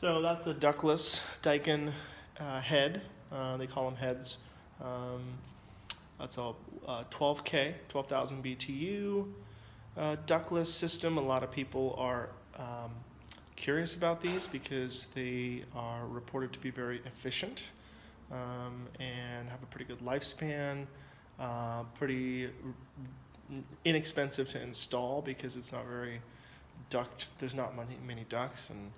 So that's a ductless Daikin head. They call them heads. That's a 12K, 12,000 BTU ductless system. A lot of people are curious about these because they are reported to be very efficient and have a pretty good lifespan. Pretty inexpensive to install because it's not very there's not many ducts, and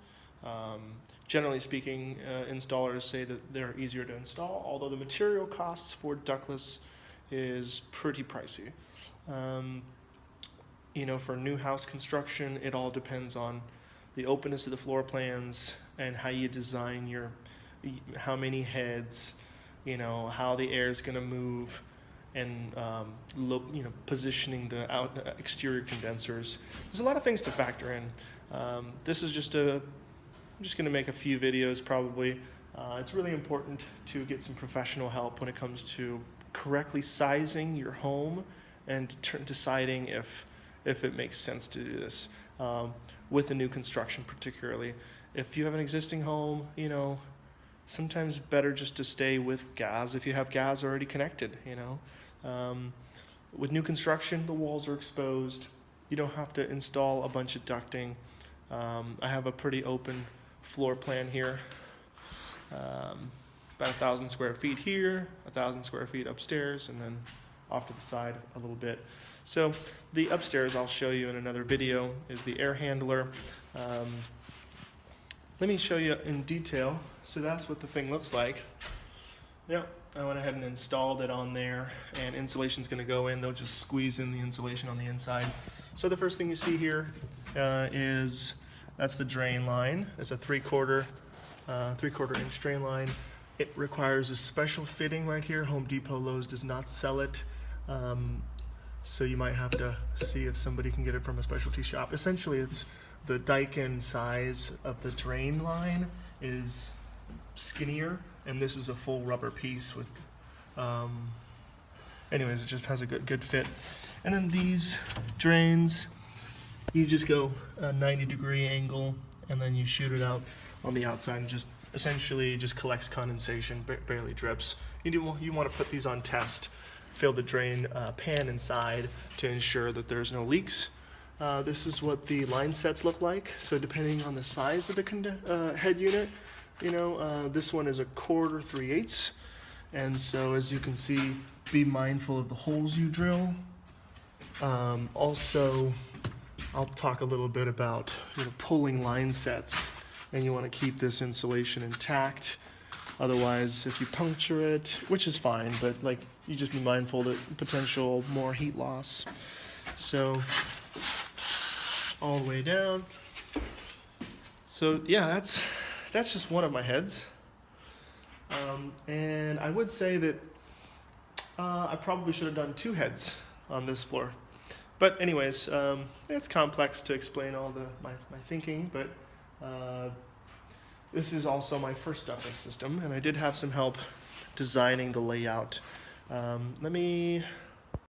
generally speaking, installers say that they're easier to install, although the material costs for ductless is pretty pricey. For new house construction, it all depends on the openness of the floor plans and how you design how many heads, how the air is going to move, and positioning the exterior condensers. There's a lot of things to factor in. This is I'm just going to make a few videos probably. It's really important to get some professional help when it comes to correctly sizing your home and deciding if it makes sense to do this with a new construction, particularly. If you have an existing home, sometimes better just to stay with gas if you have gas already connected. With new construction, the walls are exposed. You don't have to install a bunch of ducting. I have a pretty open floor plan here. About 1,000 square feet here, 1,000 square feet upstairs, and then off to the side a little bit. So the upstairs, I'll show you in another video, is the air handler. Let me show you in detail. So that's what the thing looks like. Yep, I went ahead and installed it on there, and insulation's going to go in. They'll just squeeze in the insulation on the inside. So the first thing you see here that's the drain line. It's a 3/4 inch drain line. It requires a special fitting right here. Home Depot, Lowe's does not sell it. So you might have to see if somebody can get it from a specialty shop. Essentially, it's the Daikin size of the drain line is skinnier, and this is a full rubber piece with, anyways, it just has a good fit. And then these drains, you just go a 90-degree angle, and then you shoot it out on the outside, and just essentially just collects condensation, barely drips. You want to put these on test, fill the drain pan inside to ensure that there's no leaks. This is what the line sets look like. So depending on the size of the head unit, this one is 1/4 3/8, and so as you can see, be mindful of the holes you drill. Also, I'll talk a little bit about pulling line sets, and you want to keep this insulation intact. Otherwise, if you puncture it, which is fine, but you just be mindful that potential more heat loss. So all the way down. So yeah, that's just one of my heads. And I would say that I probably should have done 2 heads on this floor. But anyways, it's complex to explain all my thinking, but this is also my first ductless system, and I did have some help designing the layout. Let me